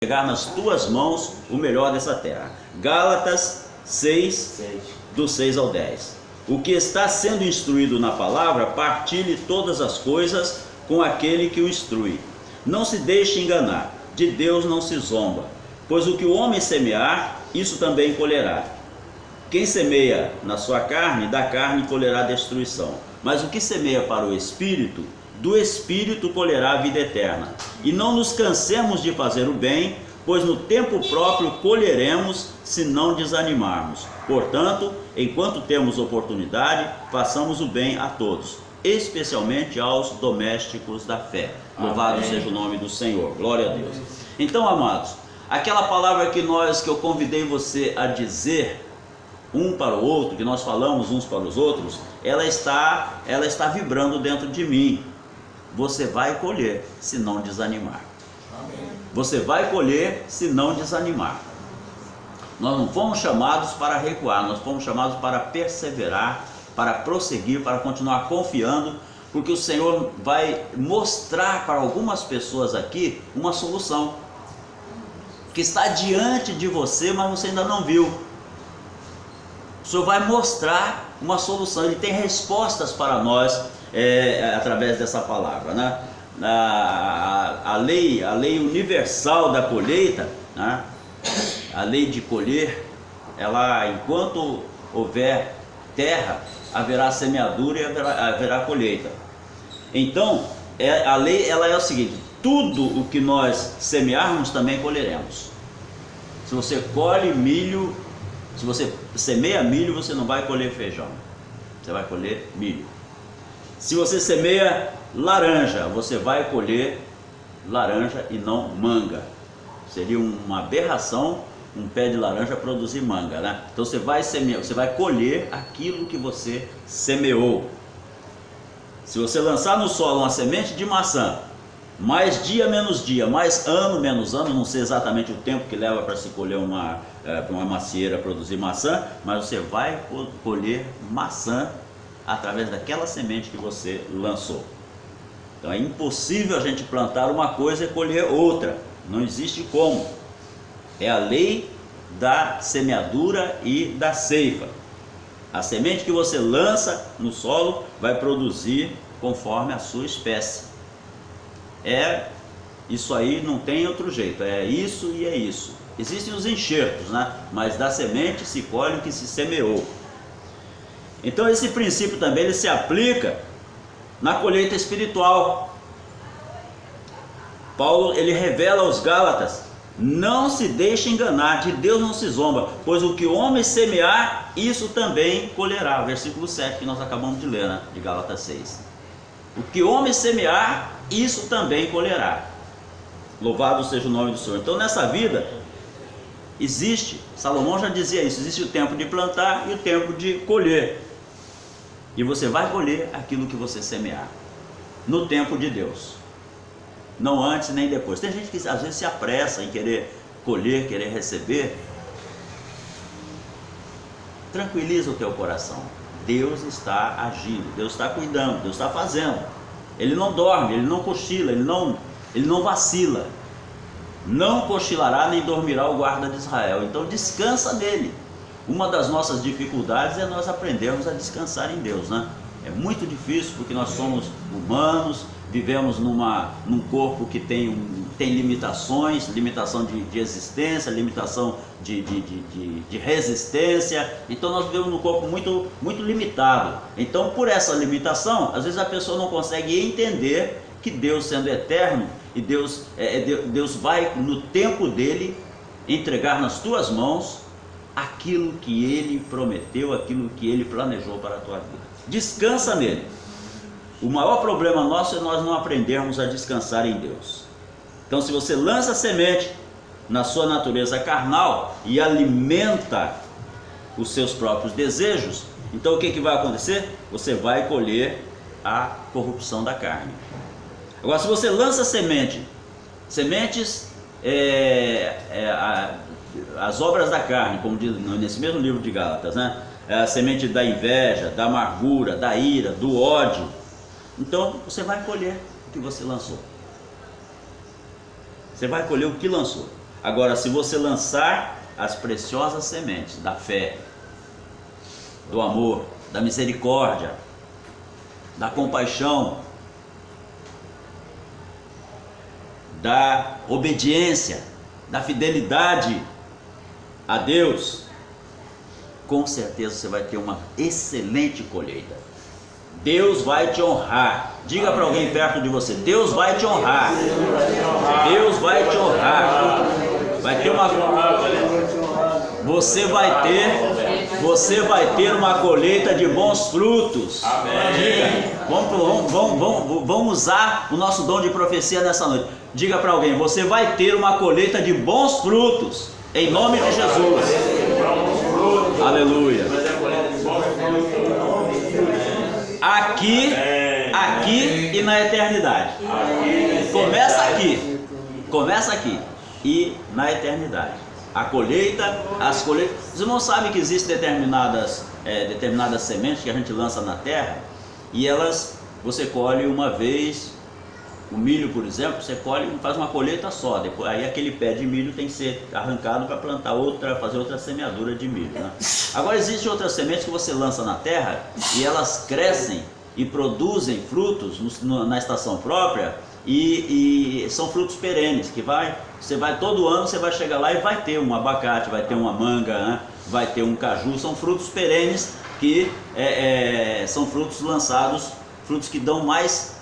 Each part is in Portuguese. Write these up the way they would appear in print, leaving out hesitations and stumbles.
entregar nas tuas mãos o melhor dessa terra. Gálatas 6, do 6 ao 10. O que está sendo instruído na palavra, partilhe todas as coisas com aquele que o instrui. Não se deixe enganar, de Deus não se zomba, pois o que o homem semear, isso também colherá. Quem semeia na sua carne, da carne colherá destruição. Mas o que semeia para o Espírito, do Espírito colherá a vida eterna. E não nos cansemos de fazer o bem, pois no tempo próprio colheremos, se não desanimarmos. Portanto, enquanto temos oportunidade, façamos o bem a todos, especialmente aos domésticos da fé. Louvado seja o nome do Senhor. Glória a Deus. Então, amados, aquela palavra que eu convidei você a dizer um para o outro, que nós falamos uns para os outros, ela está vibrando dentro de mim. Você vai colher se não desanimar. Você vai colher se não desanimar. Nós não fomos chamados para recuar, nós fomos chamados para perseverar, para prosseguir, para continuar confiando, porque o Senhor vai mostrar para algumas pessoas aqui uma solução que está diante de você, mas você ainda não viu. O Senhor vai mostrar uma solução, Ele tem respostas para nós através dessa palavra, né? A lei universal da colheita, né? A lei de colher, ela, enquanto houver terra, haverá semeadura e haverá colheita. Então, a lei ela é o seguinte: tudo o que nós semearmos também colheremos. Se você colhe milho, se você semeia milho, você não vai colher feijão, você vai colher milho. Se você semeia laranja, você vai colher laranja e não manga. Seria uma aberração um pé de laranja produzir manga, né? Então você vai semear, você vai colher aquilo que você semeou. Se você lançar no solo uma semente de maçã, mais dia menos dia, mais ano menos ano, não sei exatamente o tempo que leva para se colher uma macieira produzir maçã, mas você vai colher maçã através daquela semente que você lançou. Então é impossível a gente plantar uma coisa e colher outra, não existe como. É a lei da semeadura e da ceifa. A semente que você lança no solo vai produzir conforme a sua espécie. Isso aí, não tem outro jeito, é isso e é isso. Existem os enxertos, né? Mas da semente se colhe o que se semeou. Então esse princípio também ele se aplica na colheita espiritual. Paulo ele revela aos Gálatas: não se deixe enganar, de Deus não se zomba, pois o que o homem semear, isso também colherá. Versículo 7 que nós acabamos de ler, né? De Gálatas 6. O que o homem semear, isso também colherá. Louvado seja o nome do Senhor. Então nessa vida existe, Salomão já dizia isso, existe o tempo de plantar e o tempo de colher. E você vai colher aquilo que você semear, no tempo de Deus, não antes nem depois. Tem gente que às vezes se apressa em querer colher, querer receber. Tranquiliza o teu coração. Deus está agindo, Deus está cuidando, Deus está fazendo. Ele não dorme, Ele não cochila, Ele não vacila. Não cochilará nem dormirá o guarda de Israel. Então descansa nele. Uma das nossas dificuldades é nós aprendermos a descansar em Deus, né? É muito difícil porque nós somos humanos, vivemos num corpo que tem limitações, limitação de existência, limitação de resistência. Então nós vivemos num corpo muito, muito limitado. Então por essa limitação, às vezes a pessoa não consegue entender que Deus, sendo eterno, e Deus vai no tempo dele entregar nas tuas mãos aquilo que Ele prometeu, aquilo que Ele planejou para a tua vida. Descansa nele. O maior problema nosso é nós não aprendermos a descansar em Deus. Então se você lança semente na sua natureza carnal e alimenta os seus próprios desejos, então o que vai acontecer? Você vai colher a corrupção da carne. Agora se você lança sementes, as obras da carne, como diz nesse mesmo livro de Gálatas, né? A semente da inveja, da amargura, da ira, do ódio. Então você vai colher o que você lançou. Você vai colher o que lançou. Agora, se você lançar as preciosas sementes da fé, do amor, da misericórdia, da compaixão, da obediência, da fidelidade a Deus, com certeza você vai ter uma excelente colheita. Deus vai te honrar. Diga para alguém perto de você: Deus vai te honrar. Deus vai te honrar. Vai ter uma... Você vai ter uma colheita de bons frutos. Diga, vamos usar o nosso dom de profecia nessa noite. Diga para alguém: você vai ter uma colheita de bons frutos, em nome de Jesus. Aleluia. Aqui e na eternidade. Começa aqui e na eternidade. A colheita, as colheitas. Você não sabe que existem determinadas sementes que a gente lança na terra e elas, você colhe uma vez. O milho, por exemplo, você colhe e faz uma colheita só. Depois, aí aquele pé de milho tem que ser arrancado para plantar fazer outra semeadura de milho, né? Agora existem outras sementes que você lança na terra e elas crescem e produzem frutos na estação própria e são frutos perenes que você vai todo ano, você vai chegar lá e vai ter um abacate, vai ter uma manga, né? Vai ter um caju. São frutos perenes que são frutos lançados, frutos que dão mais.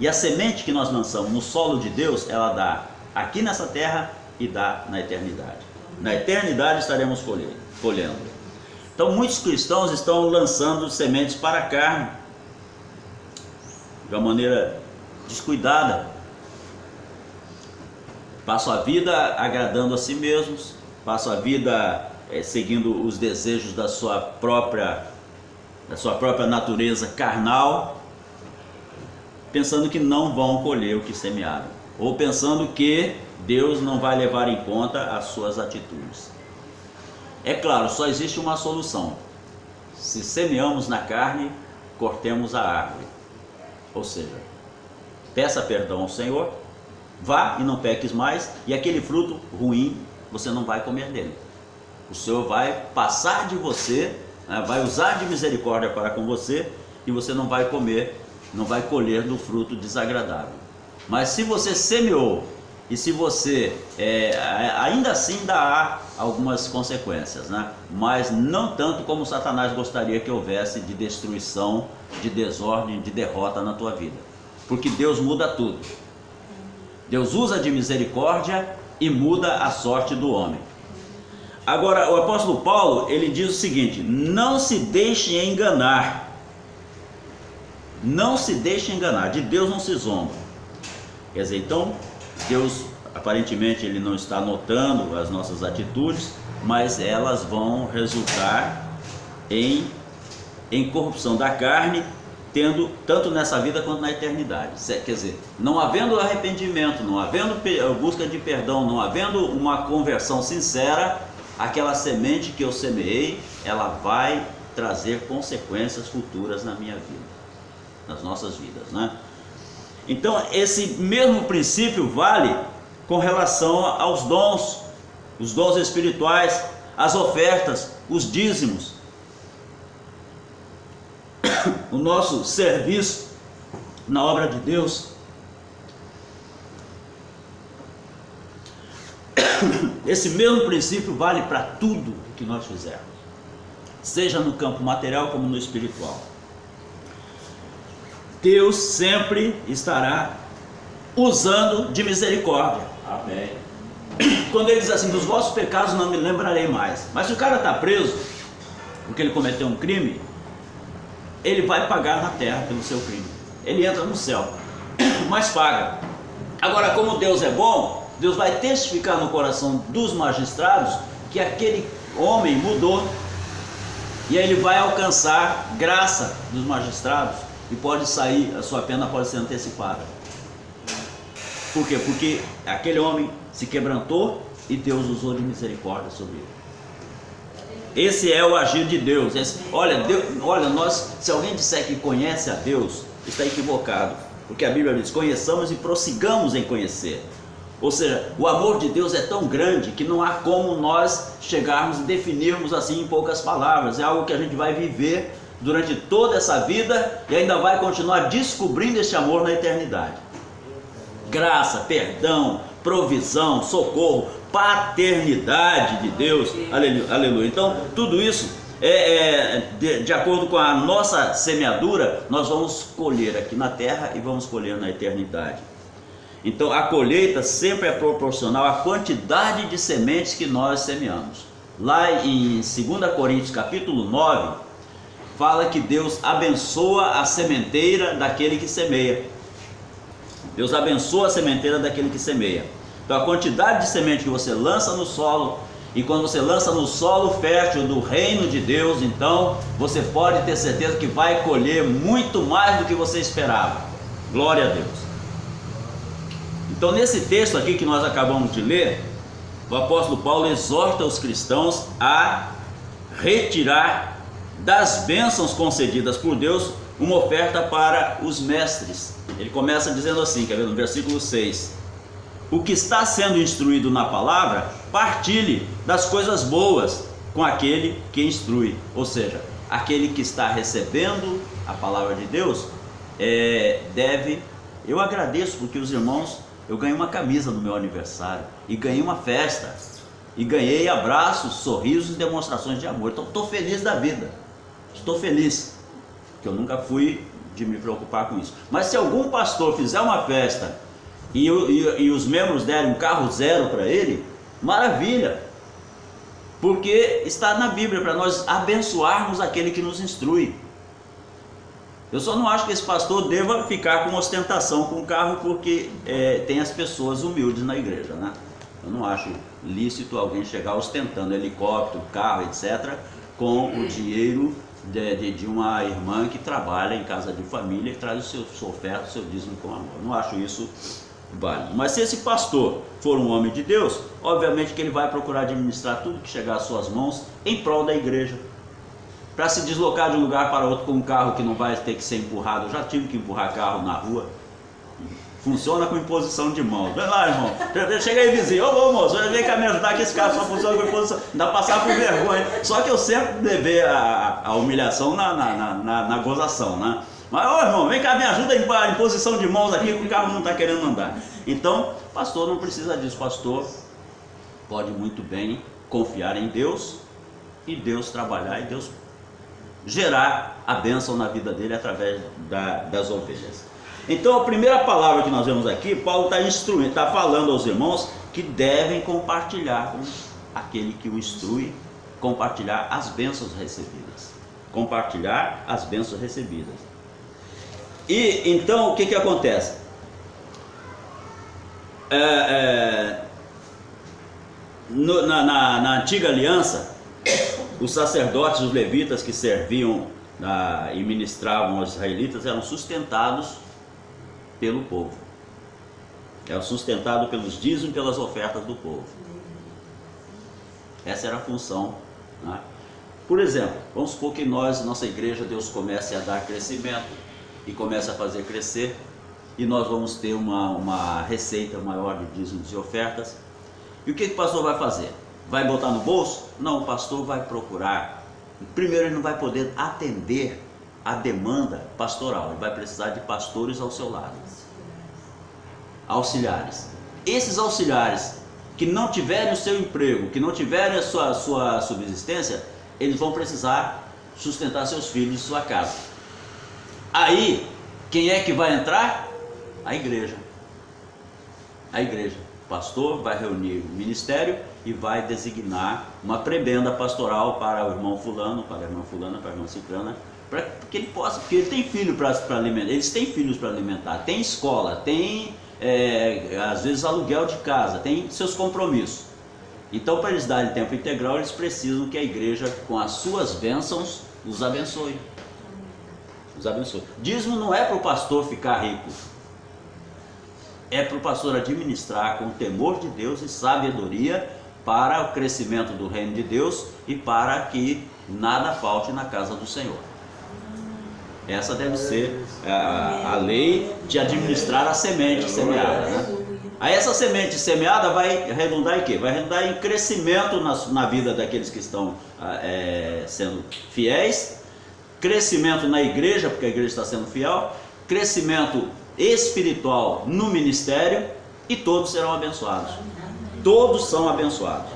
E a semente que nós lançamos no solo de Deus, ela dá aqui nessa terra e dá na eternidade. Na eternidade estaremos colhendo. Então muitos cristãos estão lançando sementes para a carne de uma maneira descuidada. Passam a vida agradando a si mesmos, passam a vida seguindo os desejos da sua própria natureza carnal, pensando que não vão colher o que semearam, ou pensando que Deus não vai levar em conta as suas atitudes. É claro, só existe uma solução: se semeamos na carne, cortemos a árvore. Ou seja, peça perdão ao Senhor, vá e não peques mais, e aquele fruto ruim você não vai comer dele. O Senhor vai passar de você, vai usar de misericórdia para com você, e você não vai comer, não vai colher do fruto desagradável. Mas se você semeou e se você ainda assim há algumas consequências, né? Mas não tanto como Satanás gostaria que houvesse, de destruição, de desordem, de derrota na tua vida, porque Deus muda tudo. Deus usa de misericórdia e muda a sorte do homem. Agora o apóstolo Paulo, ele diz o seguinte: não se deixe enganar. Não se deixe enganar, de Deus não se zomba. Quer dizer, então, Deus, aparentemente, ele não está notando as nossas atitudes, mas elas vão resultar em corrupção da carne, tendo tanto nessa vida quanto na eternidade. Quer dizer, não havendo arrependimento, não havendo busca de perdão, não havendo uma conversão sincera, aquela semente que eu semeei, ela vai trazer consequências futuras na minha vida, nas nossas vidas, né? Então esse mesmo princípio vale com relação aos dons, os dons espirituais, as ofertas, os dízimos, o nosso serviço na obra de Deus. Esse mesmo princípio vale para tudo que nós fizermos, seja no campo material como no espiritual. Deus sempre estará usando de misericórdia. Amém. Quando ele diz assim: dos vossos pecados não me lembrarei mais. Mas se o cara está preso porque ele cometeu um crime, ele vai pagar na terra pelo seu crime. Ele entra no céu, mas paga. Agora, como Deus é bom, Deus vai testificar no coração dos magistrados que aquele homem mudou, e aí ele vai alcançar graça dos magistrados e pode sair, a sua pena pode ser antecipada. Por quê? Porque aquele homem se quebrantou e Deus usou de misericórdia sobre ele. Esse é o agir de Deus. Se alguém disser que conhece a Deus, está equivocado, porque a Bíblia diz: conheçamos e prossigamos em conhecer. Ou seja, o amor de Deus é tão grande que não há como nós chegarmos e definirmos assim em poucas palavras. É algo que a gente vai viver durante toda essa vida e ainda vai continuar descobrindo esse amor na eternidade. Graça, perdão, provisão, socorro, paternidade de Deus, aleluia, aleluia. Então tudo isso de acordo com a nossa semeadura, nós vamos colher aqui na terra e vamos colher na eternidade. Então a colheita sempre é proporcional à quantidade de sementes que nós semeamos. Lá em 2 Coríntios capítulo 9, fala que Deus abençoa a sementeira daquele que semeia. Deus abençoa a sementeira daquele que semeia. Então a quantidade de semente que você lança no solo, e quando você lança no solo fértil do reino de Deus, então você pode ter certeza que vai colher muito mais do que você esperava. Glória a Deus. Então nesse texto aqui que nós acabamos de ler, o apóstolo Paulo exorta os cristãos a retirar das bênçãos concedidas por Deus uma oferta para os mestres. Ele começa dizendo assim, quer ver, no versículo 6: o que está sendo instruído na palavra, partilhe das coisas boas com aquele que instrui. Ou seja, aquele que está recebendo a palavra de Deus deve... Eu agradeço porque os irmãos... Eu ganhei uma camisa no meu aniversário, e ganhei uma festa, e ganhei abraços, sorrisos e demonstrações de amor. Então estou feliz da vida, estou feliz, porque eu nunca fui de me preocupar com isso. Mas se algum pastor fizer uma festa e os membros derem um carro zero para ele, maravilha, porque está na Bíblia para nós abençoarmos aquele que nos instrui. Eu só não acho que esse pastor deva ficar com ostentação com o carro, porque tem as pessoas humildes na igreja, né? Eu não acho lícito alguém chegar ostentando helicóptero, carro, etc., com o dinheiro de uma irmã que trabalha em casa de família e traz sua oferta, o seu dízimo com amor. Eu não acho isso válido. Mas se esse pastor for um homem de Deus, obviamente que ele vai procurar administrar tudo que chegar às suas mãos em prol da igreja. Para se deslocar de um lugar para outro com um carro que não vai ter que ser empurrado. Eu já tive que empurrar carro na rua. Funciona com imposição de mãos. Vem lá, irmão. Chega aí, vizinho. Ô moço, vem cá me ajudar que esse carro só funciona com imposição. Ainda passar por vergonha. Só que eu sempre levei a humilhação na gozação, né? Mas, ô irmão, vem cá, me ajuda a imposição de mãos aqui, que o carro não está querendo andar. Então, pastor não precisa disso. Pastor pode muito bem confiar em Deus, e Deus trabalhar, e Deus gerar a bênção na vida dele através das ovelhas. Então a primeira palavra que nós vemos aqui, Paulo está falando aos irmãos que devem compartilhar com aquele que o instrui, compartilhar as bênçãos recebidas. Compartilhar as bênçãos recebidas. E então o que acontece? Na antiga aliança, os sacerdotes, os levitas que serviam e ministravam aos israelitas eram sustentados pelo povo. Eram sustentados pelos dízimos e pelas ofertas do povo. Essa era a função, né? Por exemplo, vamos supor que nossa igreja, Deus comece a dar crescimento e comece a fazer crescer, e nós vamos ter uma receita maior de dízimos e ofertas. E o que o pastor vai fazer? Vai botar no bolso? Não, o pastor vai procurar. Primeiro, ele não vai poder atender a demanda pastoral. Ele vai precisar de pastores ao seu lado. Auxiliares. Esses auxiliares que não tiverem o seu emprego, que não tiverem a sua subsistência, eles vão precisar sustentar seus filhos e sua casa. Aí, quem é que vai entrar? A igreja. A igreja. O pastor vai reunir o ministério e vai designar uma prebenda pastoral para o irmão fulano, para a irmã fulana, para a irmã ciclana, para que ele possa, porque ele tem filho para alimentar, eles têm filhos para alimentar, tem escola, tem às vezes aluguel de casa, tem seus compromissos. Então, para eles darem tempo integral, eles precisam que a igreja, com as suas bênçãos, os abençoe. Os abençoe. Dízimo não é para o pastor ficar rico, é para o pastor administrar com temor de Deus e sabedoria para o crescimento do reino de Deus e para que nada falte na casa do Senhor. Essa deve ser a lei de administrar a semente semeada, né? Aí essa semente semeada vai redundar em quê? Vai redundar em crescimento na vida daqueles que estão sendo fiéis, crescimento na igreja, porque a igreja está sendo fiel, crescimento espiritual no ministério, e todos serão abençoados. Todos são abençoados.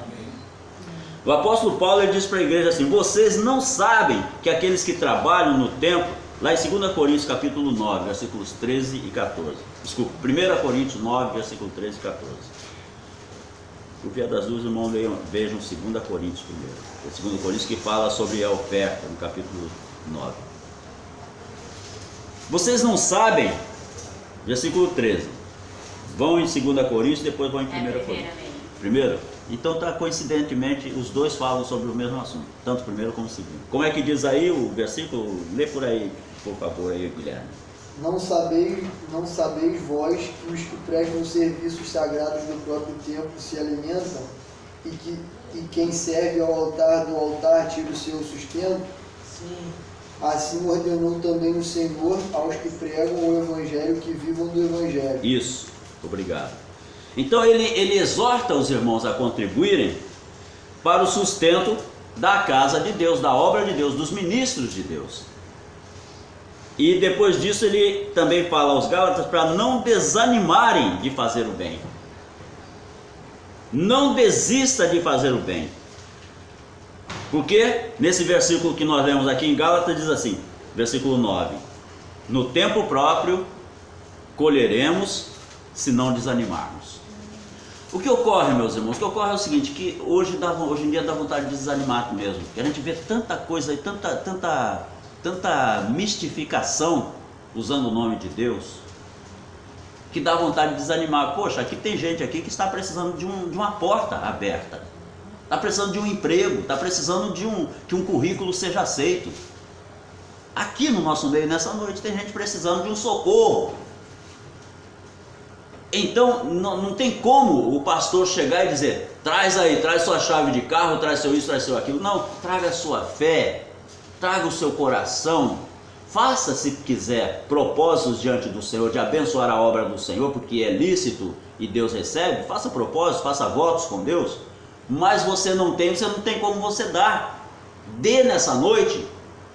O apóstolo Paulo ele diz para a igreja assim: vocês não sabem que aqueles que trabalham no templo, lá em 2 Coríntios capítulo 9, versículos 13 e 14. Desculpa, 1 Coríntios 9, versículo 13 e 14. Por via das duas, irmãos, vejam 2 Coríntios primeiro. É 2 Coríntios que fala sobre a oferta, no capítulo 9. Vocês não sabem, versículo 13. Vão em 2 Coríntios, depois vão em 1 Coríntios. Primeiro? Então tá, coincidentemente, os dois falam sobre o mesmo assunto, tanto o primeiro como o segundo. Como é que diz aí o versículo? Lê por aí, por favor, aí, Guilherme. Não sabeis vós que os que prestam serviços sagrados do próprio templo se alimentam, e quem serve ao altar do altar tira o seu sustento? Sim. Assim ordenou também o Senhor aos que pregam o Evangelho que vivam do Evangelho. Isso, obrigado. Então ele exorta os irmãos a contribuírem para o sustento da casa de Deus, da obra de Deus, dos ministros de Deus. E depois disso ele também fala aos Gálatas para não desanimarem de fazer o bem. Não desista de fazer o bem. Porque nesse versículo que nós lemos aqui em Gálatas diz assim, versículo 9: no tempo próprio colheremos se não desanimarmos. O que ocorre, meus irmãos? O que ocorre é o seguinte, que hoje em dia dá vontade de desanimar mesmo. Que a gente vê tanta coisa e tanta mistificação usando o nome de Deus, que dá vontade de desanimar. Poxa, aqui tem gente aqui que está precisando de uma porta aberta, está precisando de um emprego, está precisando que um currículo seja aceito. Aqui no nosso meio, nessa noite, tem gente precisando de um socorro. Então não tem como o pastor chegar e dizer: traz sua chave de carro, traz seu isso, traz seu aquilo. Não, traga a sua fé, traga o seu coração, faça, se quiser, propósitos diante do Senhor, de abençoar a obra do Senhor, porque é lícito e Deus recebe. Faça propósitos, faça votos com Deus, mas você não tem como você dar. Dê nessa noite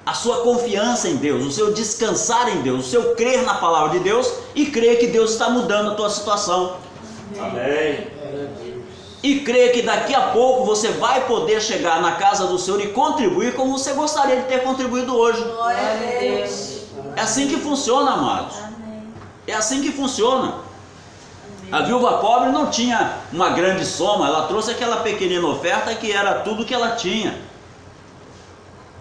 a sua confiança em Deus, o seu descansar em Deus, o seu crer na palavra de Deus e crer que Deus está mudando a tua situação. Amém. E crer que daqui a pouco você vai poder chegar na casa do Senhor e contribuir como você gostaria de ter contribuído hoje. Glória a Deus. É assim que funciona, amados. É assim que funciona. A viúva pobre não tinha uma grande soma, ela trouxe aquela pequenina oferta que era tudo que ela tinha.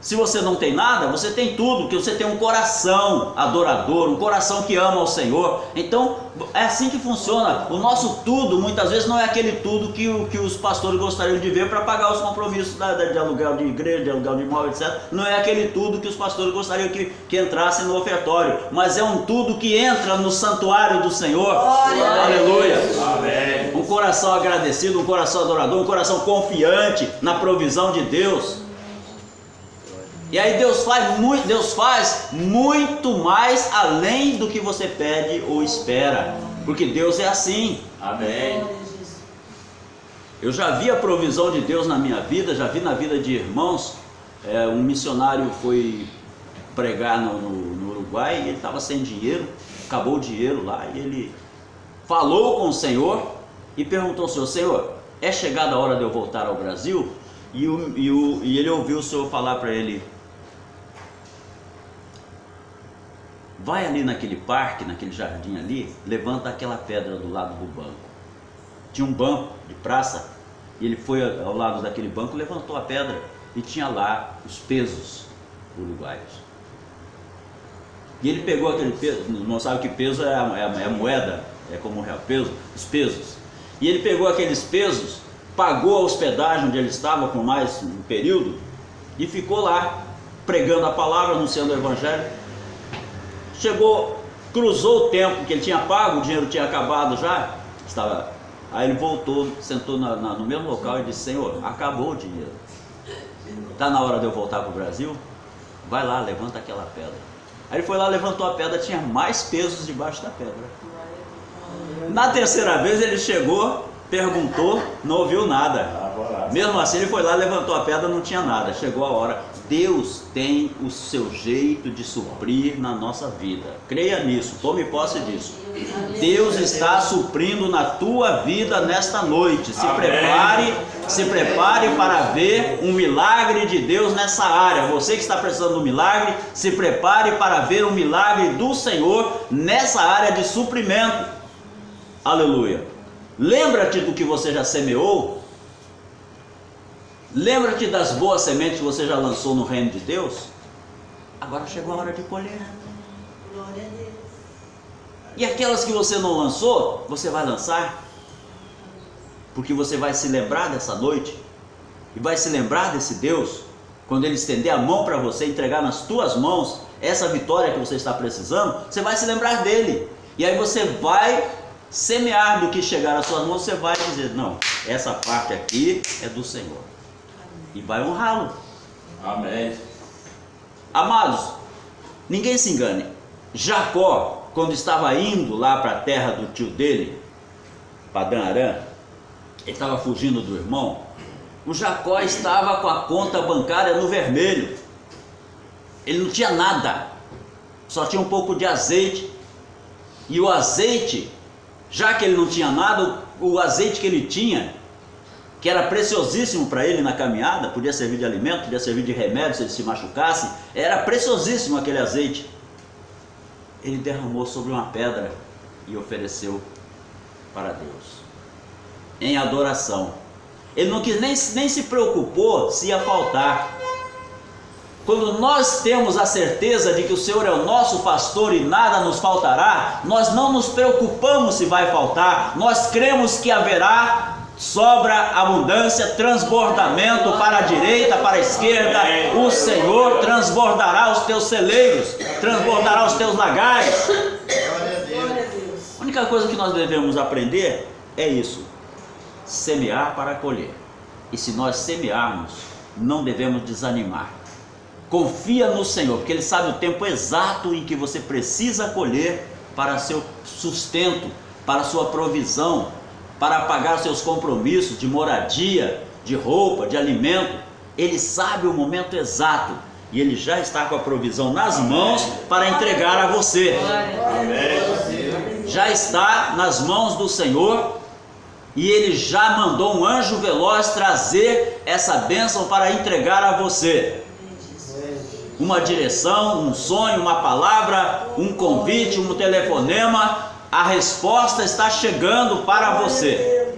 Se você não tem nada, você tem tudo, porque você tem um coração adorador, um coração que ama ao Senhor. Então, é assim que funciona. O nosso tudo, muitas vezes, não é aquele tudo que os pastores gostariam de ver para pagar os compromissos de aluguel de igreja, de aluguel de imóvel, etc. Não é aquele tudo que os pastores gostariam que entrasse no ofertório, mas é um tudo que entra no santuário do Senhor. Aleluia! Amém. Um coração agradecido, um coração adorador, um coração confiante na provisão de Deus. E aí Deus faz muito mais além do que você pede ou espera, porque Deus é assim. Amém. Eu já vi a provisão de Deus na minha vida, já vi na vida de irmãos. Um missionário foi pregar no Uruguai e ele estava sem dinheiro, acabou o dinheiro lá, e ele falou com o Senhor e perguntou ao Senhor: Senhor, é chegada a hora de eu voltar ao Brasil? E ele ouviu o Senhor falar para ele: vai ali naquele parque, naquele jardim ali, levanta aquela pedra do lado do banco. Tinha um banco de praça, e ele foi ao lado daquele banco, levantou a pedra, e tinha lá os pesos uruguaios. E ele pegou aquele peso, não sabe que peso é a moeda, é como o real, peso, os pesos. E ele pegou aqueles pesos, pagou a hospedagem onde ele estava por mais um período, e ficou lá, pregando a palavra, anunciando o Evangelho. Chegou, cruzou o tempo que ele tinha pago, o dinheiro tinha acabado já, aí ele voltou, sentou no mesmo local e disse: Senhor, acabou o dinheiro, está na hora de eu voltar para o Brasil? Vai lá, levanta aquela pedra. Aí ele foi lá, levantou a pedra, tinha mais pesos debaixo da pedra. Na terceira vez ele chegou, perguntou, não ouviu nada. Mesmo assim ele foi lá, levantou a pedra, não tinha nada. Chegou a hora. Deus tem o seu jeito de suprir na nossa vida. Creia nisso, tome posse disso. Deus está suprindo na tua vida nesta noite. Se prepare para ver um milagre de Deus nessa área. Você que está precisando de um milagre, se prepare para ver um milagre do Senhor nessa área de suprimento. Aleluia. Lembra-te do que você já semeou. Lembra-te das boas sementes que você já lançou no reino de Deus. Agora chegou a hora de colher. Glória a Deus. E aquelas que você não lançou, você vai lançar. Porque você vai se lembrar dessa noite. E vai se lembrar desse Deus. Quando Ele estender a mão para você, entregar nas tuas mãos essa vitória que você está precisando, você vai se lembrar dele. E aí você vai semear do que chegar às suas mãos. Você vai dizer, não, essa parte aqui é do Senhor. E vai honrá-lo. Amém. Amados, ninguém se engane. Jacó, quando estava indo lá para a terra do tio dele, Padã Arã, ele estava fugindo do irmão. O Jacó estava com a conta bancária no vermelho. Ele não tinha nada, só tinha um pouco de azeite. E o azeite, já que ele não tinha nada, o azeite que ele tinha, que era preciosíssimo para ele na caminhada, podia servir de alimento, podia servir de remédio se ele se machucasse, era preciosíssimo aquele azeite. Ele derramou sobre uma pedra e ofereceu para Deus, em adoração. Ele não quis nem se preocupou se ia faltar. Quando nós temos a certeza de que o Senhor é o nosso pastor e nada nos faltará, nós não nos preocupamos se vai faltar, nós cremos que haverá sobra, abundância, transbordamento para a direita, para a esquerda. O Senhor transbordará os teus celeiros, transbordará os teus lagares. A única coisa que nós devemos aprender é isso: semear para colher. E se nós semearmos, não devemos desanimar. Confia no Senhor, porque Ele sabe o tempo exato em que você precisa colher para seu sustento, para sua provisão, para pagar seus compromissos de moradia, de roupa, de alimento. Ele sabe o momento exato e Ele já está com a provisão nas mãos para entregar a você. Já está nas mãos do Senhor e Ele já mandou um anjo veloz trazer essa bênção para entregar a você. Uma direção, um sonho, uma palavra, um convite, um telefonema. A resposta está chegando para você,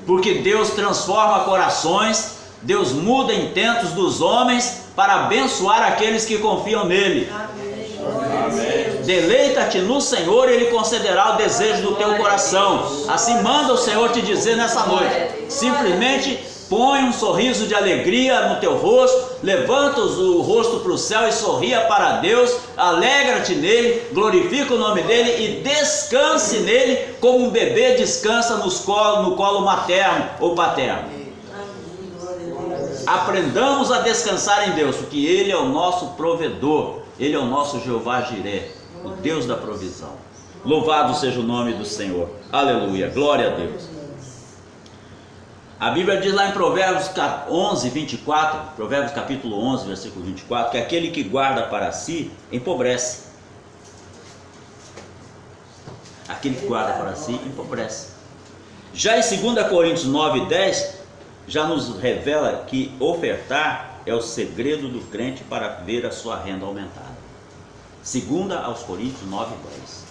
porque Deus transforma corações, Deus muda intentos dos homens para abençoar aqueles que confiam nele. Amém. Deleita-te no Senhor e Ele concederá o desejo do teu coração. Assim manda o Senhor te dizer nessa noite. Simplesmente põe um sorriso de alegria no teu rosto, levanta o rosto para o céu e sorria para Deus, alegra-te nele, glorifica o nome dele e descanse nele como um bebê descansa no colo materno ou paterno. Aprendamos a descansar em Deus, porque Ele é o nosso provedor, Ele é o nosso Jeová Jiré, o Deus da provisão. Louvado seja o nome do Senhor. Aleluia, glória a Deus. A Bíblia diz lá em Provérbios 11, 24, Provérbios capítulo 11, versículo 24, que aquele que guarda para si, empobrece. Aquele que guarda para si, empobrece. Já em 2 Coríntios 9, 10, já nos revela que ofertar é o segredo do crente para ver a sua renda aumentada. 2 Coríntios 9, 10.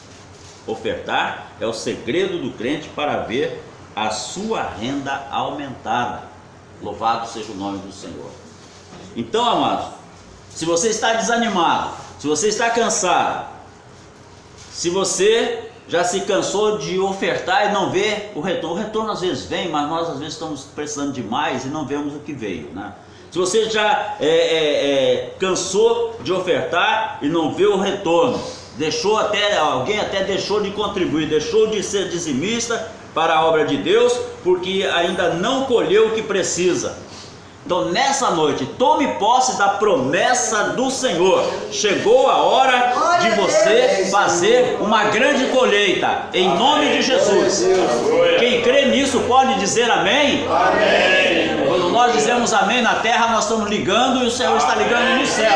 Ofertar é o segredo do crente para ver a sua renda aumentada. Louvado seja o nome do Senhor. Então, amados, se você está desanimado, se você está cansado, se você já se cansou de ofertar e não vê o retorno às vezes vem, mas nós às vezes estamos precisando de mais e não vemos o que veio, né? Se você já cansou de ofertar e não vê o retorno, alguém até deixou de contribuir, deixou de ser dizimista para a obra de Deus, porque ainda não colheu o que precisa. Então nessa noite, tome posse da promessa do Senhor. Chegou a hora de você fazer uma grande colheita, em nome de Jesus. Quem crê nisso pode dizer amém? Amém. Quando nós dizemos amém na terra, nós estamos ligando e o Senhor está ligando no céu.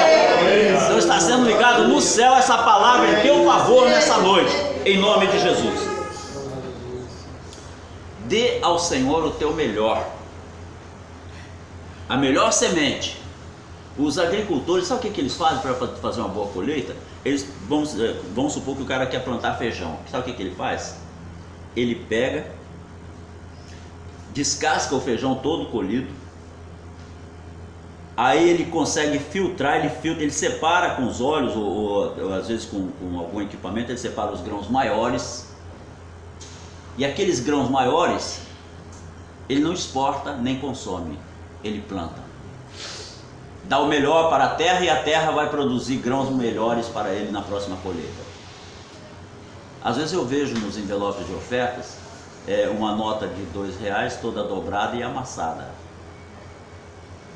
Então está sendo ligado no céu essa palavra em teu favor nessa noite, em nome de Jesus. Dê ao Senhor o teu melhor. A melhor semente. Os agricultores, sabe o que eles fazem para fazer uma boa colheita? Eles vamos supor que o cara quer plantar feijão. Sabe o que ele faz? Ele pega, descasca o feijão todo colhido, aí ele consegue filtrar, ele separa com os olhos, ou às vezes com algum equipamento, ele separa os grãos maiores, e aqueles grãos maiores, ele não exporta nem consome. Ele planta, dá o melhor para a terra e a terra vai produzir grãos melhores para ele na próxima colheita. Às vezes eu vejo nos envelopes de ofertas uma nota de R$2 toda dobrada e amassada.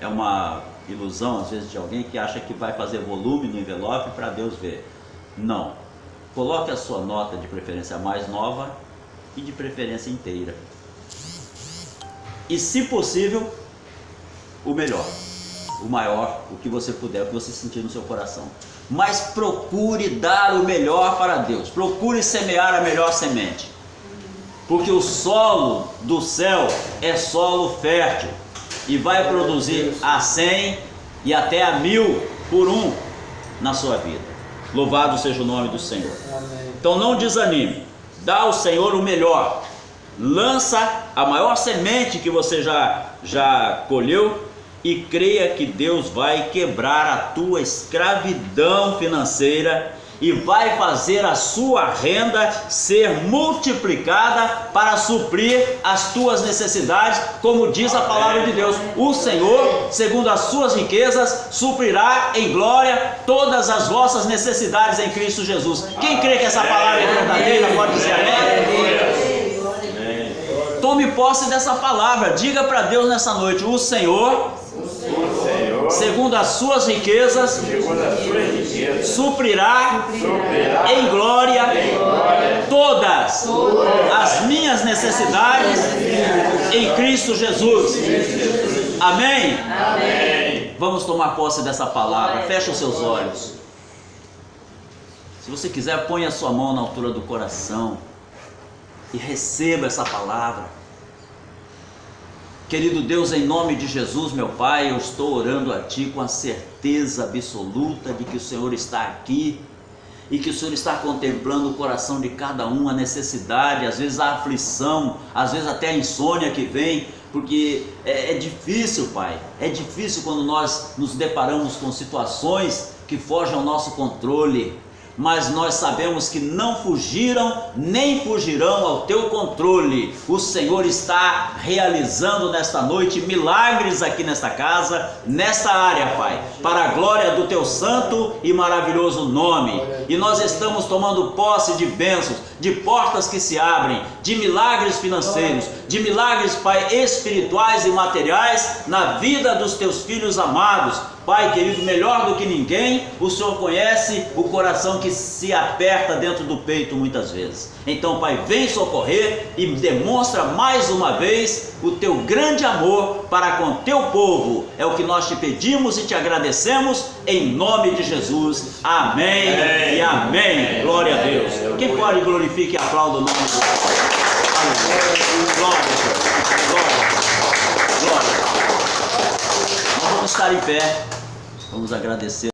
É uma ilusão às vezes de alguém que acha que vai fazer volume no envelope para Deus ver. Não, coloque a sua nota de preferência mais nova e de preferência inteira, e se possível o melhor, o maior, o que você puder, o que você sentir no seu coração. Mas procure dar o melhor para Deus, procure semear a melhor semente, porque o solo do céu é solo fértil e vai produzir a 100 e até a 1000 por um na sua vida. Louvado seja o nome do Senhor. Amém. Então não desanime, dá ao Senhor o melhor, lança a maior semente que você já colheu, e creia que Deus vai quebrar a tua escravidão financeira e vai fazer a sua renda ser multiplicada para suprir as tuas necessidades, como diz a palavra de Deus. O Senhor, segundo as suas riquezas, suprirá em glória todas as vossas necessidades em Cristo Jesus. Quem crê que essa palavra é verdadeira pode dizer amém? Tome posse dessa palavra, diga para Deus nessa noite: o Senhor, segundo as suas riquezas, suprirá em glória todas as minhas necessidades em Cristo Jesus. Amém? Vamos tomar posse dessa palavra. Feche os seus olhos. Se você quiser, ponha a sua mão na altura do coração e receba essa palavra. Querido Deus, em nome de Jesus, meu Pai, eu estou orando a Ti com a certeza absoluta de que o Senhor está aqui e que o Senhor está contemplando o coração de cada um, a necessidade, às vezes a aflição, às vezes até a insônia que vem, porque é difícil, Pai, é difícil quando nós nos deparamos com situações que fogem ao nosso controle. Mas nós sabemos que não fugiram, nem fugirão ao teu controle. O Senhor está realizando nesta noite milagres aqui nesta casa, nesta área, Pai, para a glória do teu santo e maravilhoso nome. E nós estamos tomando posse de bênçãos, de portas que se abrem, de milagres financeiros, de milagres, Pai, espirituais e materiais na vida dos teus filhos amados. Pai querido, melhor do que ninguém, o Senhor conhece o coração que se aperta dentro do peito muitas vezes. Então, Pai, vem socorrer e demonstra mais uma vez o teu grande amor para com teu povo. É o que nós te pedimos e te agradecemos em nome de Jesus. Amém, e amém. Glória a Deus. Quem pode glorifique e aplaude o nome do Senhor? Glória, glória, glória. Nós vamos estar em pé. Vamos agradecer.